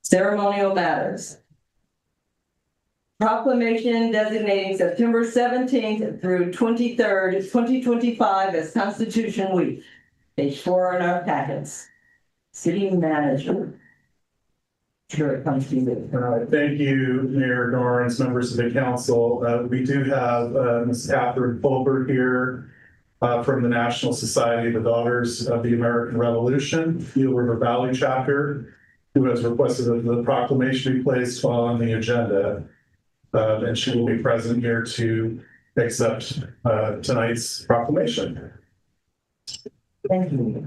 Ceremonial matters. Proclamation designating September 17th through 23rd, 2025 as Constitution Week. Page 4 in our packets. City manager. Sure, it comes to you. Thank you, Mayor Dorrance, members of the council. We do have Ms. Catherine Fulbert here from the National Society of the Daughters of the American Revolution, Eel River Valley chapter, who has requested that the proclamation be placed on the agenda. And she will be present here to accept tonight's proclamation. Thank you.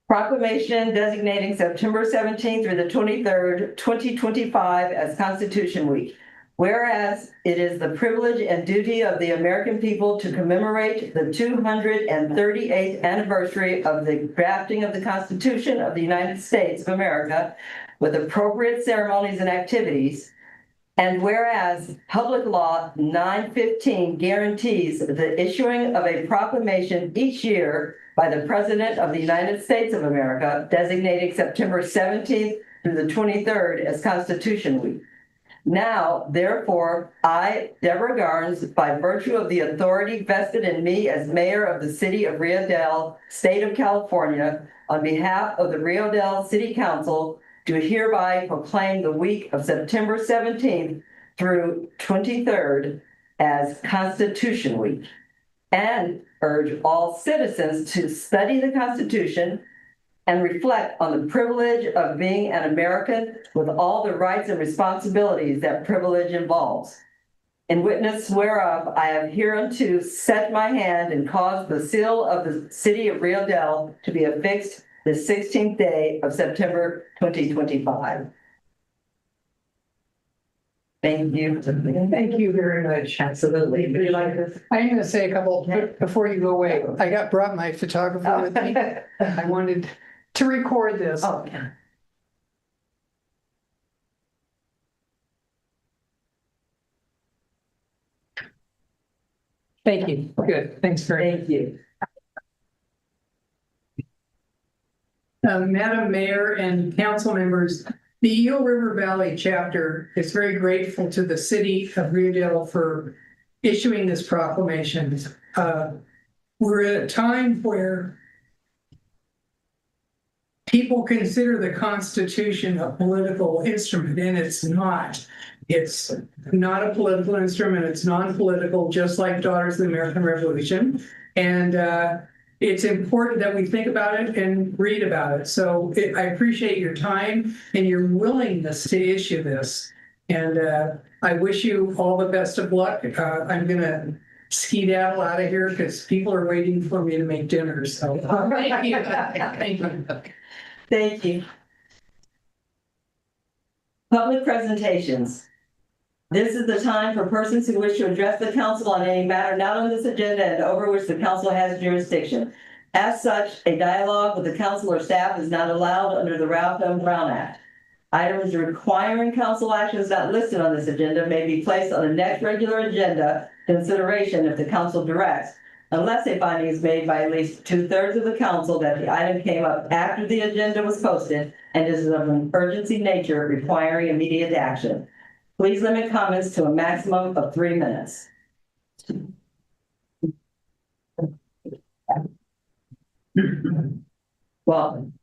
Proclamation designating September 17th through the 23rd, 2025 as Constitution Week. Whereas it is the privilege and duty of the American people to commemorate the 238th anniversary of the drafting of the Constitution of the United States of America with appropriate ceremonies and activities. And whereas Public Law 915 guarantees the issuing of a proclamation each year by the President of the United States of America, designating September 17th through the 23rd as Constitution Week. Now, therefore, I, Deborah Garnes, by virtue of the authority vested in me as mayor of the city of Rio Dell, state of California, on behalf of the Rio Dell City Council, do hereby proclaim the week of September 17th through 23rd as Constitution Week, and urge all citizens to study the Constitution and reflect on the privilege of being an American with all the rights and responsibilities that privilege involves. In witness whereof, I have hereunto set my hand and caused the seal of the city of Rio Dell to be affixed the 16th day of September 2025. Thank you. Thank you very much. Absolutely. Would you like this? I'm going to say a couple before you go away. I brought my photographer with me. I wanted to record this. Oh, yeah. Thank you. Good. Thanks very much. Thank you. Madam Mayor and council members, the Eel River Valley chapter is very grateful to the city of Rio Dell for issuing this proclamation. We're at a time where people consider the Constitution a political instrument, and it's not. It's not a political instrument. It's non-political, just like Daughters of the American Revolution. And it's important that we think about it and read about it. So I appreciate your time and your willingness to issue this. And I wish you all the best of luck. I'm going to skedaddle out of here because people are waiting for me to make dinner. So thank you. Thank you. Thank you. Public presentations. This is the time for persons who wish to address the council on any matter not on this agenda and over which the council has jurisdiction. As such, a dialogue with the council or staff is not allowed under the Ralph M. Brown Act. Items requiring council actions not listed on this agenda may be placed on the next regular agenda consideration if the council directs, unless a finding is made by at least 2/3 of the council that the item came up after the agenda was posted and is of an urgency nature requiring immediate action. Please limit comments to a maximum of 3 minutes. Welcome.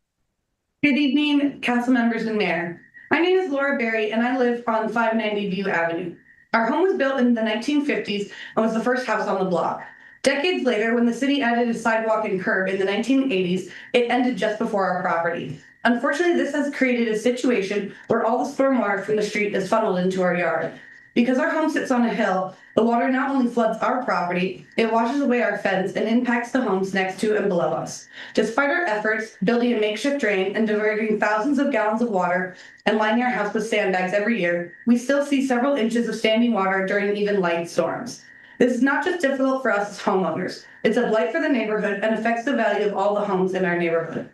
Good evening, council members and mayor. My name is Laura Berry and I live on 590 View Avenue. Our home was built in the 1950s and was the first house on the block. Decades later, when the city added a sidewalk and curb in the 1980s, it ended just before our property. Unfortunately, this has created a situation where all the stormwater from the street is funneled into our yard. Because our home sits on a hill, the water not only floods our property, it washes away our fence and impacts the homes next to and below us. Despite our efforts, building a makeshift drain and diverting thousands of gallons of water and lining our house with sandbags every year, we still see several inches of standing water during even light storms. This is not just difficult for us as homeowners. It's a blight for the neighborhood and affects the value of all the homes in our neighborhood.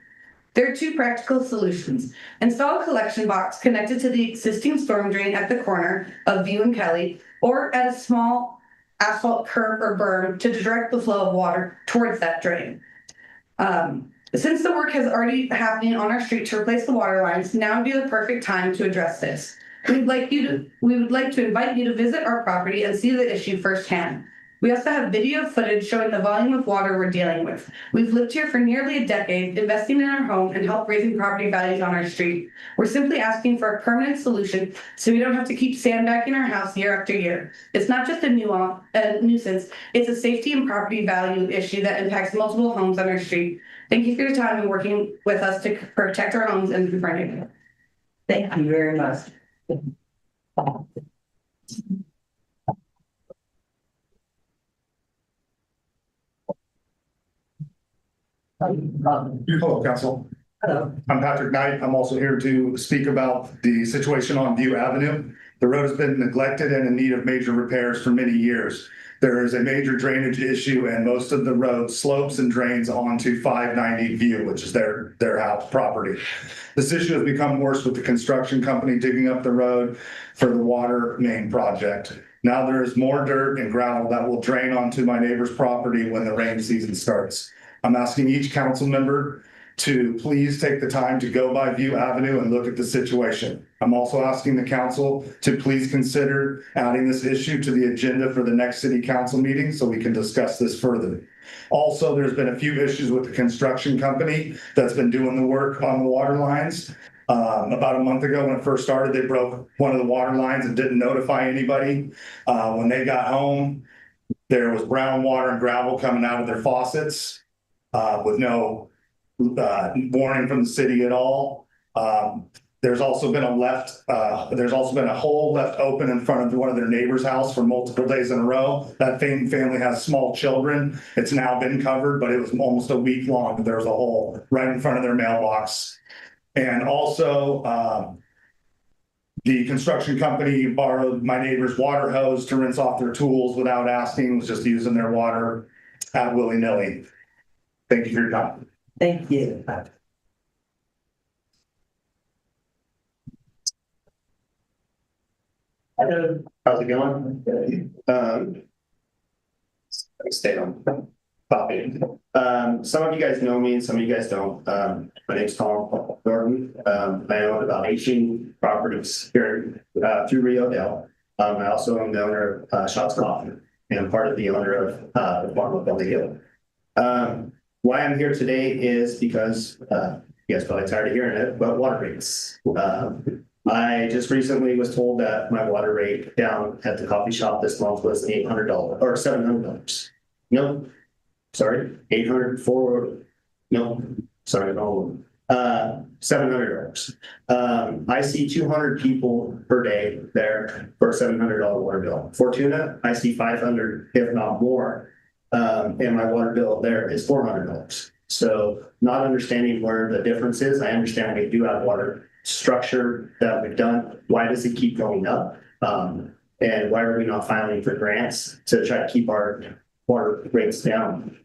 There are two practical solutions. Install a collection box connected to the existing storm drain at the corner of View and Kelly, or at a small asphalt curb or berm to direct the flow of water towards that drain. Since the work has already happening on our street to replace the water lines, now would be the perfect time to address this. We would like to invite you to visit our property and see the issue firsthand. We also have video footage showing the volume of water we're dealing with. We've lived here for nearly a decade, investing in our home and help raising property values on our street. We're simply asking for a permanent solution so we don't have to keep sandbagging our house year after year. It's not just a nuisance, it's a safety and property value issue that impacts multiple homes on our street. Thank you for your time and working with us to protect our homes and improve our neighborhood. Thank you very much. Hello, Council. Hello. I'm Patrick Knight. I'm also here to speak about the situation on View Avenue. The road has been neglected and in need of major repairs for many years. There is a major drainage issue and most of the road slopes and drains onto 590 View, which is their house property. This issue has become worse with the construction company digging up the road for the water main project. Now there is more dirt and gravel that will drain onto my neighbor's property when the rain season starts. I'm asking each council member to please take the time to go by View Avenue and look at the situation. I'm also asking the council to please consider adding this issue to the agenda for the next city council meeting so we can discuss this further. Also, there's been a few issues with the construction company that's been doing the work on the water lines. About a month ago when it first started, they broke one of the water lines and didn't notify anybody. When they got home, there was brown water and gravel coming out of their faucets with no warning from the city at all. There's also been a hole left open in front of one of their neighbor's house for multiple days in a row. That family has small children. It's now been covered, but it was almost a week long. There was a hole right in front of their mailbox. And also, the construction company borrowed my neighbor's water hose to rinse off their tools without asking, was just using their water at willy-nilly. Thank you for your time. Thank you. Hello. How's it going? Stay on topic. Some of you guys know me and some of you guys don't. My name's Tom Gordon. I own about 18 properties here through Rio Dell. I also am the owner of Shots Coffee and part of the owner of the farm up on the hill. Why I'm here today is because you guys probably tired of hearing it, but water rates. I just recently was told that my water rate down at the coffee shop this month was $800 or $700. No, sorry, 800 for, no, sorry, no, $700. I see 200 people per day there for a $700 water bill. Fortuna, I see 500, if not more. And my water bill there is $400. So not understanding where the difference is, I understand we do have water structure that we've done. Why does it keep going up? And why are we not filing for grants to try to keep our water rates down?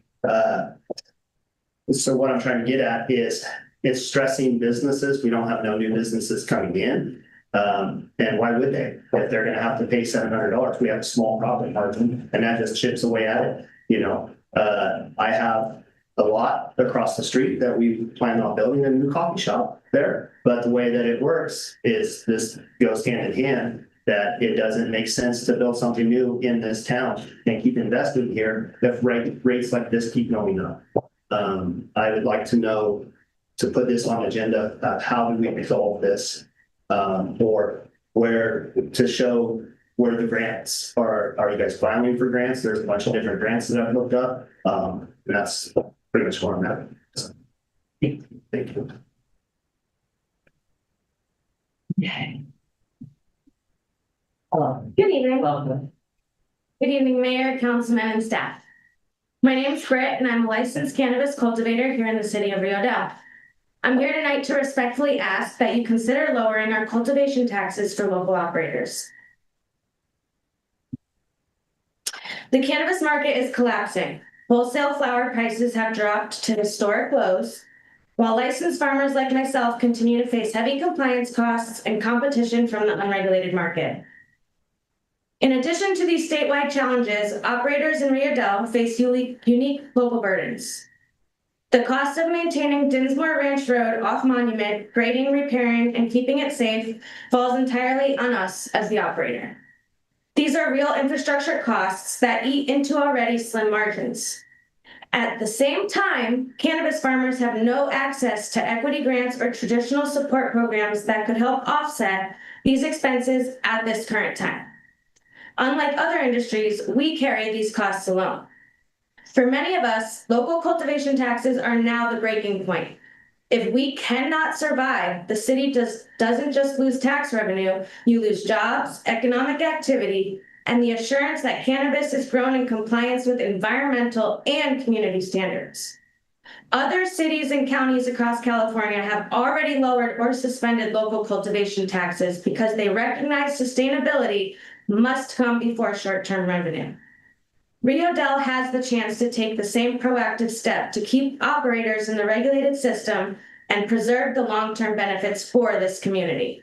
So what I'm trying to get at is it's stressing businesses. We don't have no new businesses coming in. And why would they? If they're going to have to pay $700, we have a small profit margin and that just chips away at it. You know, I have a lot across the street that we plan on building a new coffee shop there. But the way that it works is this goes hand in hand, that it doesn't make sense to build something new in this town and keep investing here if rates like this keep going up. I would like to know, to put this on agenda, how do we resolve this, or where to show where the grants are. Are you guys filing for grants? There's a bunch of different grants that I've looked up. And that's pretty much where I'm at. So, thank you. Hello. Good evening. Welcome. Good evening, Mayor, Councilman, and staff. My name is Britt, and I'm a licensed cannabis cultivator here in the city of Rio Dell. I'm here tonight to respectfully ask that you consider lowering our cultivation taxes for local operators. The cannabis market is collapsing. Wholesale flower prices have dropped to historic lows, while licensed farmers like myself continue to face heavy compliance costs and competition from the unregulated market. In addition to these statewide challenges, operators in Rio Dell face unique local burdens. The cost of maintaining Dinsmore Ranch Road off Monument, grading, repairing, and keeping it safe falls entirely on us as the operator. These are real infrastructure costs that eat into already slim margins. At the same time, cannabis farmers have no access to equity grants or traditional support programs that could help offset these expenses at this current time. Unlike other industries, we carry these costs alone. For many of us, local cultivation taxes are now the breaking point. If we cannot survive, the city doesn't just lose tax revenue, you lose jobs, economic activity, and the assurance that cannabis is grown in compliance with environmental and community standards. Other cities and counties across California have already lowered or suspended local cultivation taxes because they recognize sustainability must come before short-term revenue. Rio Dell has the chance to take the same proactive step to keep operators in the regulated system and preserve the long-term benefits for this community.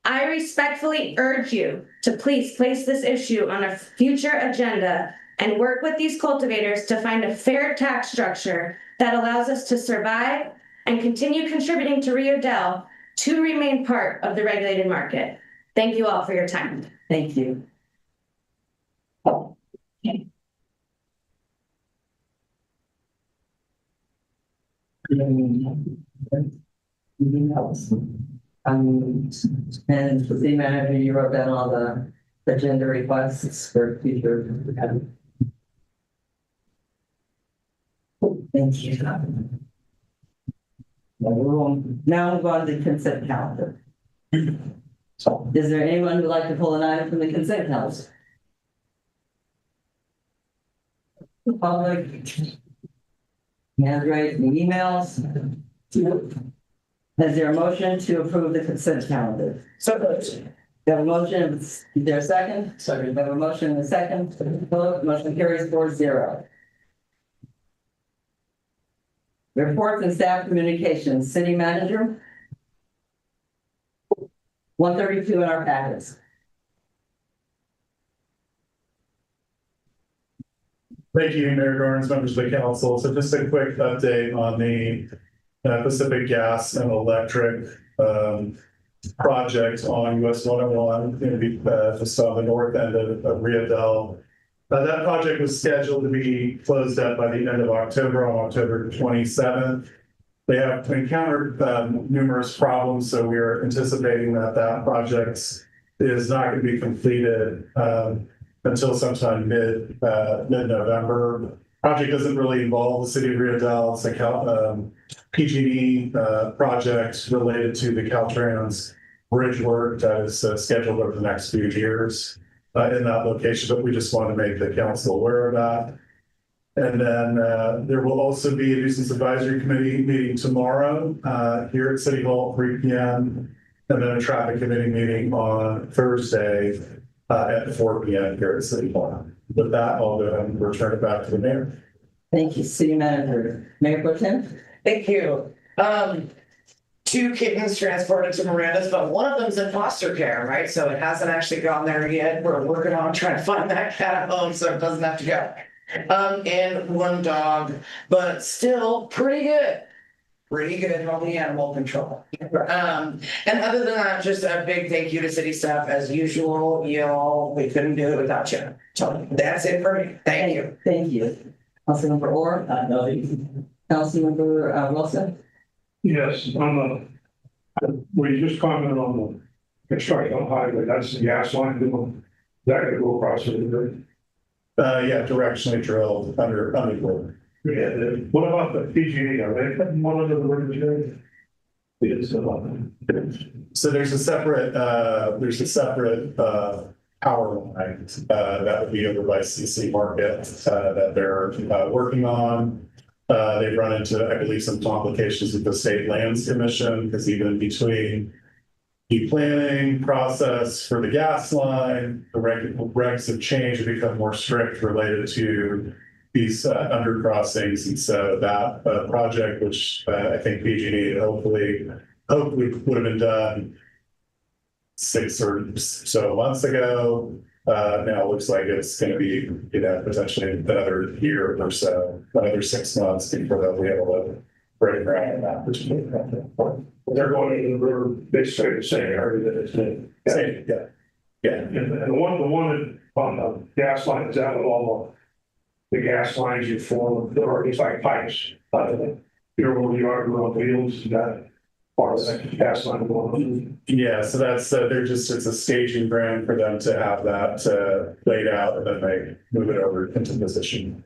I respectfully urge you to please place this issue on a future agenda and work with these cultivators to find a fair tax structure that allows us to survive and continue contributing to Rio Dell to remain part of the regulated market. Thank you all for your time. Thank you. Anything else? And the city manager, you wrote down all the agenda requests for future. Thank you. Now move on to consent calendar. Is there anyone who'd like to pull an item from the consent calendar? Public. Hand raising emails. Is there a motion to approve the consent calendar? So moved. We have a motion, is there a second? Sorry, we have a motion and a second. Vote, motion carries 4-0. Reports and staff communications, city manager. 132 in our packets. Thank you, Mayor Dorns, members of the council. So just a quick update on the Pacific Gas and Electric project on US 101, going to be just on the north end of Rio Dell. That project was scheduled to be closed out by the end of October, on October 27th. They have encountered numerous problems, so we are anticipating that that project is not going to be completed until sometime mid-November. Project doesn't really involve the city of Rio Dell. It's a PG&E project related to the Caltrans bridge work that is scheduled over the next few years in that location, but we just want to make the council aware of that. And then there will also be a nuisance advisory committee meeting tomorrow here at City Hall, 3 p.m. And then a traffic committee meeting on Thursday at 4 p.m. here at City Hall. With that, I'll go ahead and return it back to the mayor. Thank you, city manager. Mayor Pro Tem? Thank you. 2 kittens transported to Miranda's, but one of them's in foster care, right? So it hasn't actually gone there yet. We're working on trying to find that cat at home so it doesn't have to go. And 1 dog, but still pretty good. Pretty good on the animal control. And other than that, just a big thank you to city staff as usual. Y'all, we couldn't do it without you. So that's it for me. Thank you. Thank you. Councilmember Orr? No. Councilmember Wilson? Yes, we just commented on the construction on highway, that's the gas line, that could go across the river. Yeah, directionally drilled underground. Yeah, what about the PG&E, are they putting one under the river? So there's a separate power line that would be over by CC Market that they're working on. They've run into, I believe, some complications with the State Lands Commission because even between the planning process for the gas line, the regs have changed and become more strict related to these undercrossings. And so that project, which I think PG&E hopefully would have been done 6 or so months ago, Now it looks like it's gonna be, potentially another year or so, another 6 months before they'll be able to break ground on that particular project. They're going into the river, they say the same area that it's in. Same, yeah. Yeah, And the one that on the gas line is out of all the gas lines you form, or it's like pipes. Here where you are, on wheels, that part of that gas line going. yeah, so that's, it's a staging ground for them to have that laid out, and then they move it over into position.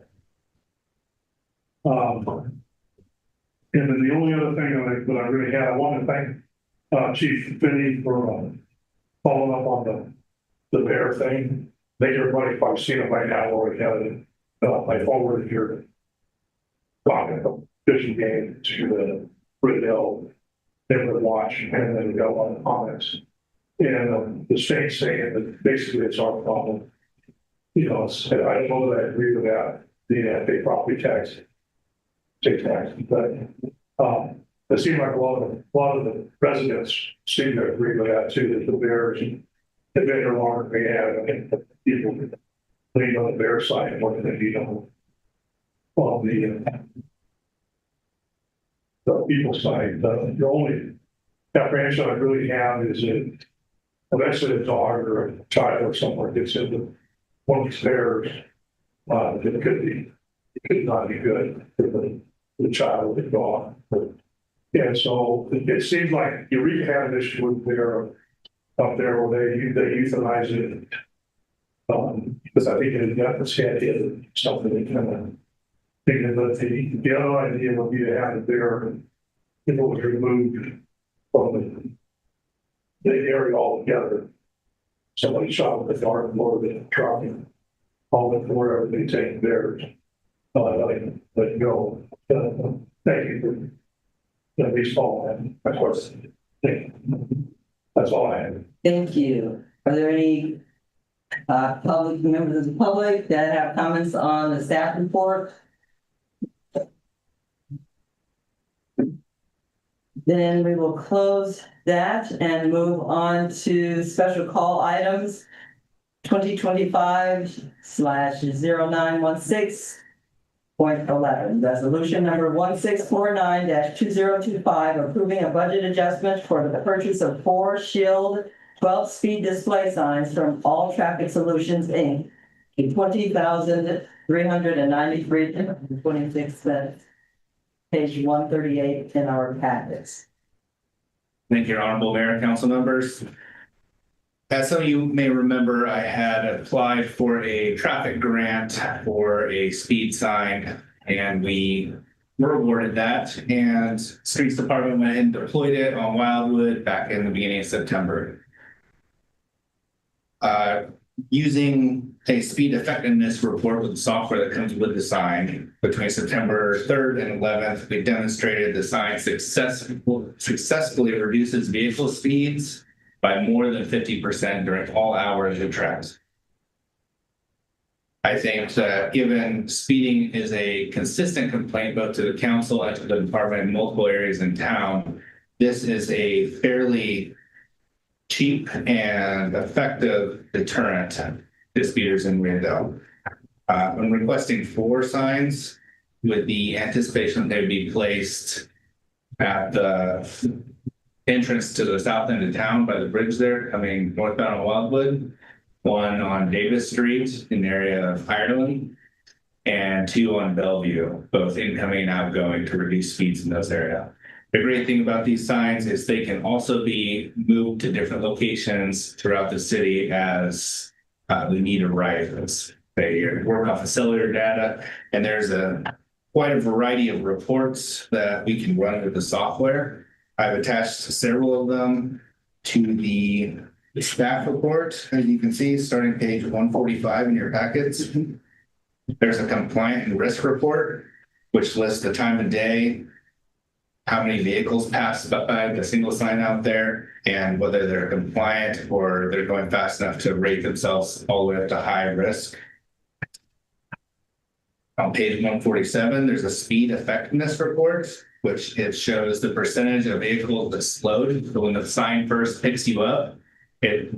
And then the only other thing that I really had, I want to thank Chief Finney for following up on the bear thing. They everybody probably seen it by now, where we had it. I forwarded your fishing game to the Rio Dell. They would watch and then go on the comments. And the state's saying that basically it's our problem. I don't know that I agree with that. The property tax, state tax, but it seemed like a lot of the residents seem to agree with that too. That the bears have been no longer being had. I think people lean on the bear side more than they lean on the people side. The only apprehension I really have is that eventually a dog or a child or someone gets into one of these bears. It could not be good for the child or the dog. And so it seems like Eureka had an issue with bear up there where they euthanize it. Because I think it had got its head in something that kind of thinking that the other idea would be to have it there if it was removed from the area altogether. Somebody shot with the dart more than a truck and all the wherever they take theirs. Let it go. Thank you for at least all that. Of course, that's all I have. Thank you. Are there any members of the public that have comments on the staff report? Then we will close that and move on to special call items 2025/0916.11. Resolution number 1649-2025, approving a budget adjustment for the purchase of 4 Shield 12-speed display signs from All Traffic Solutions, Inc. in $20,393.26. Page 138 in our packets. Thank you, Honorable Mayor and Council members. As some of you may remember, I had applied for a traffic grant for a speed sign, and we were awarded that. And Streets Department went and deployed it on Wildwood back in the beginning of September. Using a speed effectiveness report with the software that comes with the sign, between September 3rd and 11th, we demonstrated the sign successfully reduces vehicle speeds by more than 50% during all hours of traffic. I think that given speeding is a consistent complaint both to the council and to the department in multiple areas in town, this is a fairly cheap and effective deterrent to speeders in Rio Dell. I'm requesting 4 signs with the anticipation they would be placed at the entrance to the south end of town by the bridge there, coming northbound on Wildwood, 1 on Davis Street in the area of Ireland, and 2 on Bellevue, both incoming and outgoing to reduce speeds in those areas. The great thing about these signs is they can also be moved to different locations throughout the city as the need arises. They work off of cellular data, and there's quite a variety of reports that we can run with the software. I've attached several of them to the staff report, as you can see, starting page 145 in your packets. There's a compliant and risk report, which lists the time of day, how many vehicles pass by the single sign out there, and whether they're compliant or they're going fast enough to rate themselves all the way up to high risk. On page 147, there's a speed effectiveness report, which it shows the percentage of vehicles that slowed. So when the sign first picks you up, it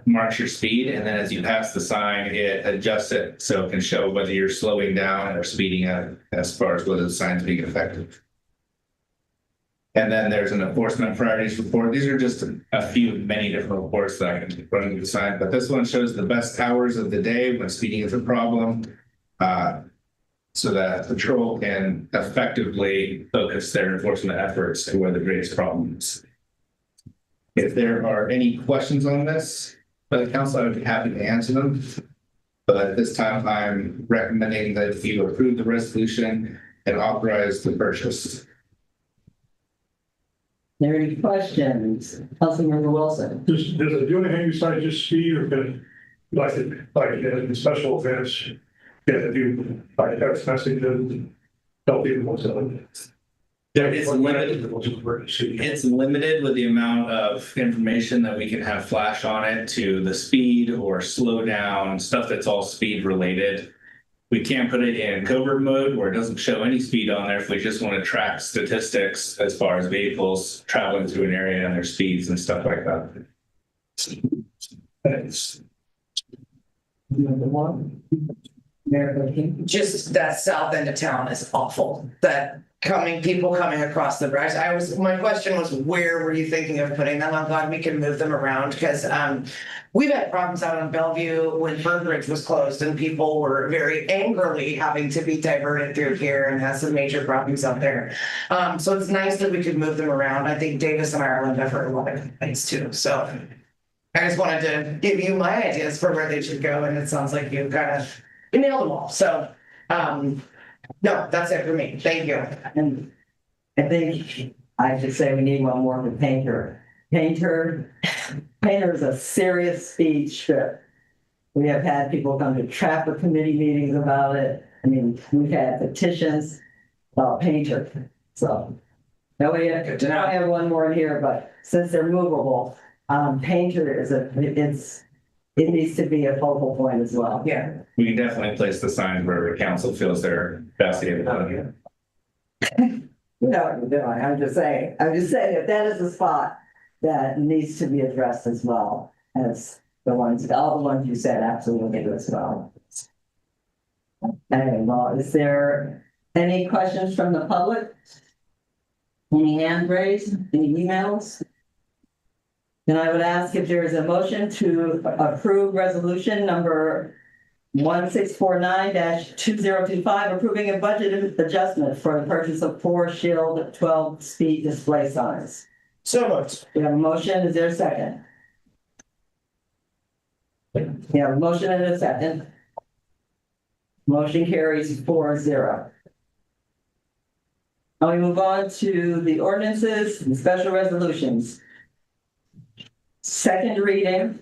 marks your speed, and then as you pass the sign, it adjusts it so it can show whether you're slowing down or speeding up as far as whether the sign's being effective. And then there's an enforcement priorities report. These are just a few of many different reports that I can run through the sign, but this one shows the best hours of the day when speeding is a problem, so that patrol can effectively focus their enforcement efforts to where the greatest problem is. If there are any questions on this by the council, I would be happy to answer them. But at this time, I'm recommending that you approve the resolution and authorize the purchase. Are there any questions? Councilmember Wilson? Does it do anything besides just speed, or can, like in special events, can it do like text messages, tell people what's on? It's limited with the amount of information that we can have flash on it to the speed or slow down, stuff that's all speed related. We can't put it in covert mode where it doesn't show any speed on there if we just want to track statistics as far as vehicles traveling through an area and their speeds and stuff like that. Thanks. Just that south end of town is awful. That people coming across the bridge. My question was, where were you thinking of putting them? I'm glad we can move them around because we've had problems out on Bellevue when Bird Bridge was closed and people were very angrily having to be diverted through here and has some major problems out there. So it's nice that we could move them around. I think Davis and Ireland have heard a lot of complaints too. So I just wanted to give you my ideas for where they should go, and it sounds like you kind of nailed them all. So no, that's it for me. Thank you. And I think I should say we need one more for Painter. Painter is a serious speed strip. We have had people come to traffic committee meetings about it. I mean, we've had petitions about Painter. So no, we have one more in here, but since they're movable, Painter is it needs to be a focal point as well. Yeah. We can definitely place the signs where the council feels they're best able to. You know what you're doing. I'm just saying that that is a spot that needs to be addressed as well as all the ones you said absolutely as well. Okay, well, is there any questions from the public? Any hand raised? Any emails? Then I would ask if there is a motion to approve resolution number 1649-2025, approving a budget adjustment for the purchase of 4 Shield 12 speed display signs. So much. We have a motion. Is there a second? We have a motion and a second. Motion carries 4-0. Now we move on to the ordinances and special resolutions. Second reading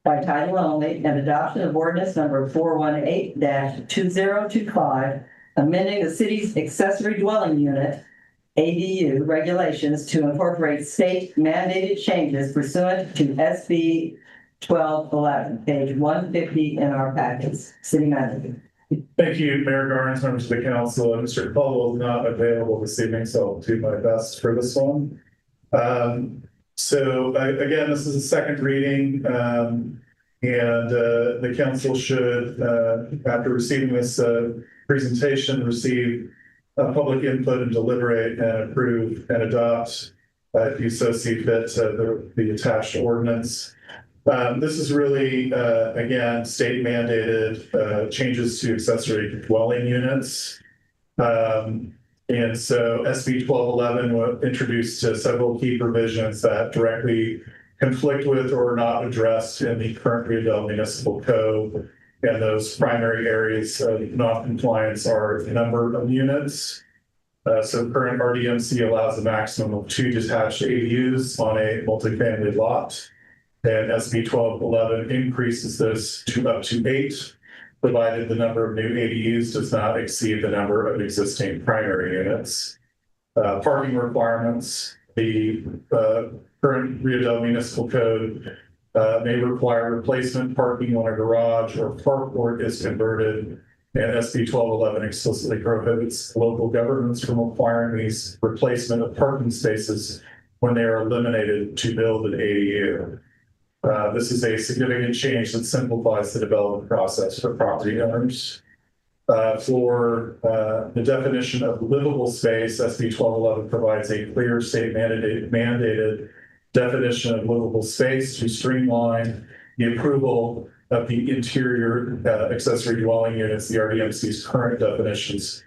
by title only and adoption of ordinance number 418-2025, amending the city's accessory dwelling unit ADU regulations to incorporate state mandated changes pursuant to SB 1211, page 150 in our packets. City manager. Thank you, Mayor Garnes, members of the council. Mr. Caldwell is not available this evening, so I'll do my best for this one. So again, this is a second reading, and the council should, after receiving this presentation, receive public input and deliberate and approve and adopt, if you so see fit, the attached ordinance. This is really, again, state mandated changes to accessory dwelling units. And so SB 1211 introduced several key provisions that directly conflict with or are not addressed in the current Rio Dell Municipal Code. And those primary areas of non-compliance are the number of units. So current RDMC allows a maximum of 2 detached ADUs on a multifamily lot. And SB 1211 increases this to up to 8, provided the number of new ADUs does not exceed the number of existing primary units. Parking requirements, the current Rio Dell Municipal Code may require replacement parking when a garage or carport is converted, and SB 1211 explicitly prohibits local governments from requiring these replacement of parking spaces when they are eliminated to build an ADU. This is a significant change that simplifies the development process for property owners. For the definition of livable space, SB 1211 provides a clear state mandated definition of livable space to streamline the approval of the interior accessory dwelling units. The RDMC's current definitions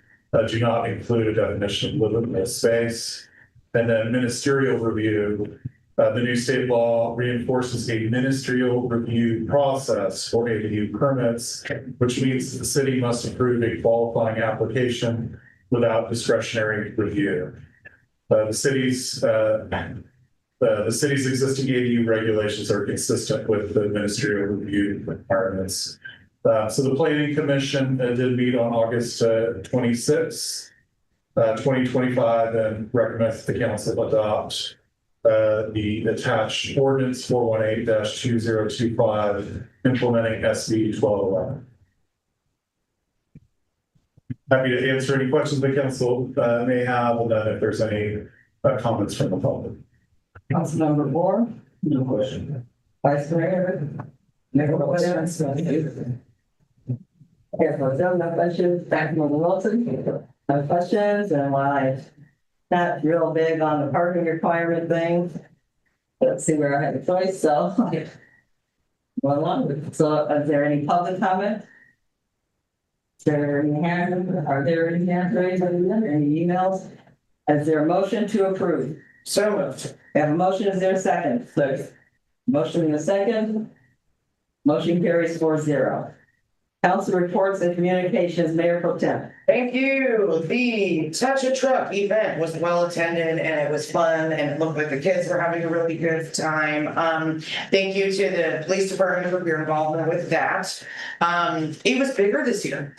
do not include a definition of livable space. And then ministerial review. The new state law reinforces a ministerial review process for ADU permits, which means the city must approve a qualifying application without discretionary review. The city's existing ADU regulations are consistent with the ministerial review requirements. So the Planning Commission did meet on August 26, 2025, and recommends that the council adopt the attached ordinance 418-2025 implementing SB 1211. Happy to answer any questions the council may have, and then if there's any comments from the public. Councilmember Moore? No question. Vice Mayor? Mayor Pro Tem? Mayor Pro Tem, no questions. Councilmember Wilson? No questions. And while I'm not real big on the parking requirement thing, let's see where I have a choice, so. Well, along. So is there any public comment? Is there any hands? Are there any hands raised? Any emails? Is there a motion to approve? So moved. We have a motion, is there a second? Motion in a second. Motion carries 4-0. Council reports and communications, Mayor Pro Tem. Thank you. The Touch a Truck event was well attended and it was fun and it looked like the kids were having a really good time. Thank you to the police department for your involvement with that. It was bigger this year.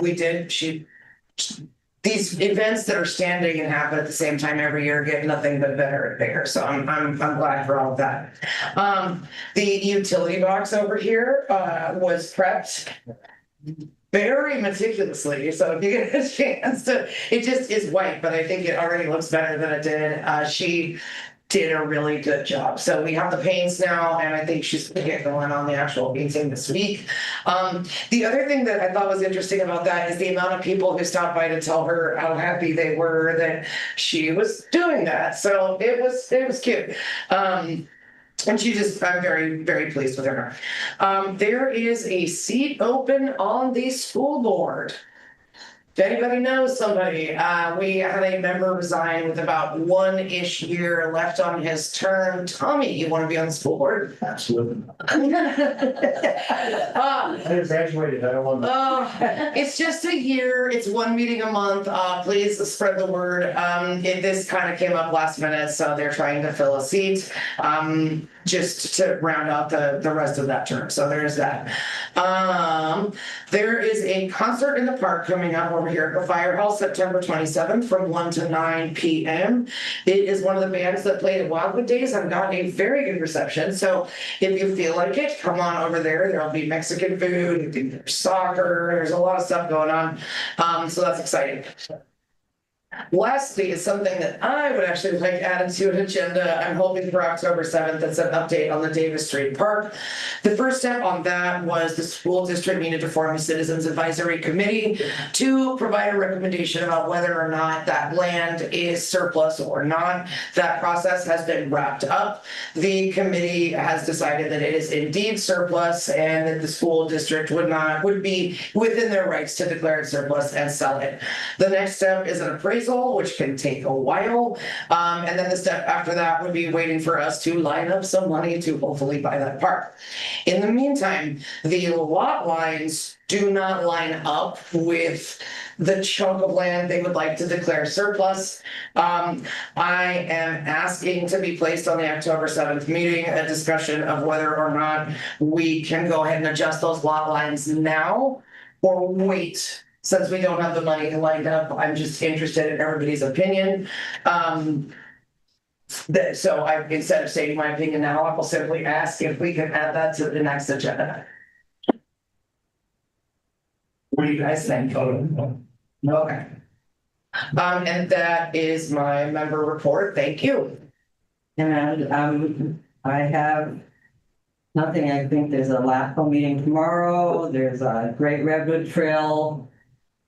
These events that are standing and happen at the same time every year get nothing but better and bigger. So I'm glad for all of that. The utility box over here was prepped very meticulously. So if you get a chance to, it just is white, but I think it already looks better than it did. She did a really good job. So we have the paints now, and I think she's going to get going on the actual painting this week. The other thing that I thought was interesting about that is the amount of people who stopped by to tell her how happy they were that she was doing that. So it was cute. And I'm very, very pleased with her. There is a seat open on the school board. If anybody knows somebody, we had a member resign with about 1-ish year left on his term. Tommy, you want to be on the school board? Absolutely. I graduated. I don't want to. It's just a year. It's 1 meeting a month. Please spread the word. This kind of came up last minute, so they're trying to fill a seat just to round out the rest of that term. So there's that. There is a concert in the park coming up over here at the Firehouse September 27th from 1 to 9 p.m. It is one of the bands that played at Wildwood Days and got a very good reception. So if you feel like it, come on over there. There'll be Mexican food, there's soccer, there's a lot of stuff going on. So that's exciting. Lastly is something that I would actually like added to an agenda. I'm hoping for October 7th. It's an update on the Davis Street Park. The first step on that was the school district needed to form a citizens advisory committee to provide a recommendation about whether or not that land is surplus or not. That process has been wrapped up. The committee has decided that it is indeed surplus and that the school district would be within their rights to declare it surplus and sell it. The next step is an appraisal, which can take a while. And then the step after that would be waiting for us to line up some money to hopefully buy that park. In the meantime, the lot lines do not line up with the chunk of land they would like to declare surplus. I am asking to be placed on the October 7th meeting, a discussion of whether or not we can go ahead and adjust those lot lines now or wait. Since we don't have the money lined up, I'm just interested in everybody's opinion. So instead of stating my opinion now, I will simply ask if we can add that to the next agenda. What do you guys think? Okay. And that is my member report. Thank you. And I have Nothing. I think there's a LAFCO meeting tomorrow. There's a Great Redwood Trail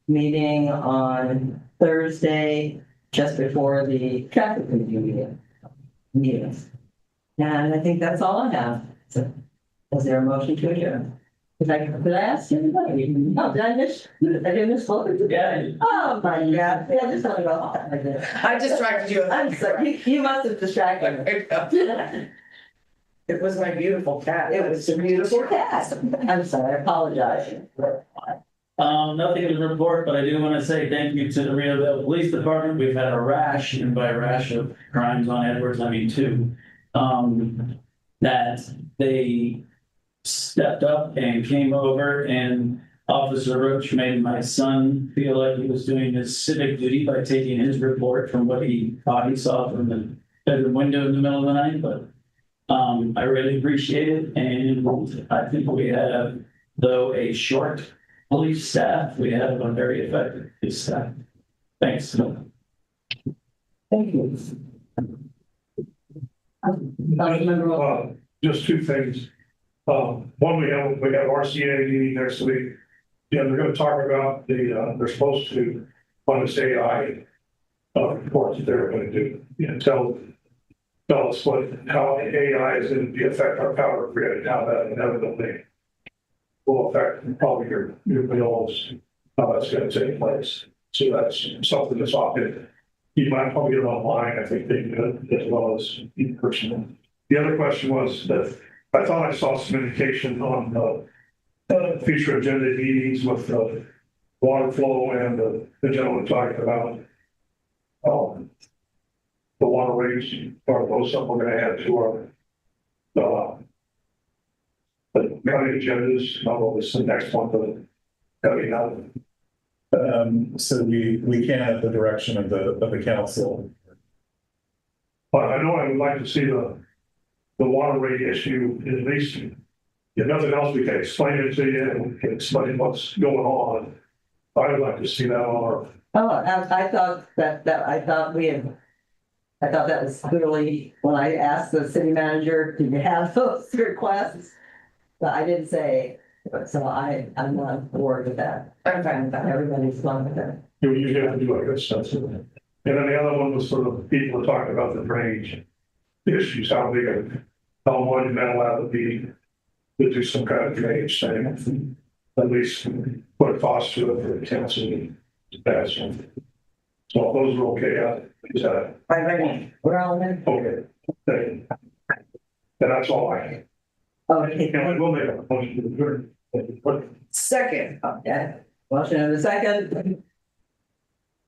meeting on Thursday, just before the traffic review meetings. And I think that's all I have. So, is there a motion to adjourn? Did I ask you? Oh, did I miss? I didn't miss one? Yeah. Oh, my God. Yeah, I just want to go. I distracted you. I'm sorry. You must have distracted me. It was my beautiful cat. It was a beautiful cast. I'm sorry, I apologize. Nothing to report, but I do want to say thank you to the Rio Dell Police Department. We've had a rash, and by rash of crimes on Edwards, I mean two. That they stepped up and came over, and Officer Roach made my son feel like he was doing his civic duty by taking his report from what he thought he saw from the bedroom window in the middle of the night, but I really appreciate it, and I think we have, though a short police staff, we have a very effective police staff. Thanks. Thank you. Just two things. One, we have RCA meeting next week. Yeah, they're gonna talk about they're supposed to fund this AI report that they're gonna do. Tell us how AI is going to affect our power grid, how that inevitably will affect probably your bills, how that's going to take place. So that's something that's often, you might probably get it online, I think they do it as well as in person. The other question was that I thought I saw some indication on the future agenda meetings with the water flow and the gentleman talking about the waterways, or those something we're gonna add to our the county agendas. I don't know if it's the next one, but coming out. So we can at the direction of the council. But I know I would like to see the waterway issue, at least, if nothing else, we can explain it to you and we can explain what's going on. I would like to see that on our. Oh, I thought I thought that was clearly, when I asked the city manager, do you have those requests? But I didn't say, so I'm on board with that. I'm fine with that. Everybody's fine with that. You usually have to do like this stuff. And then the other one was sort of people talking about the drainage issues, how big of, how monumental that would be to do some kind of drainage thing. At least put a cost to it for the council to pass on. So if those are okay, is that We're all in. okay? Thank you. And that's all I have. Okay. And we'll make a motion to adjourn. Second. Okay. Motion and a second.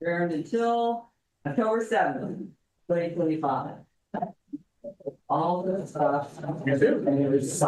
Adjourned until October 7th, 2025. All the stuff. And it was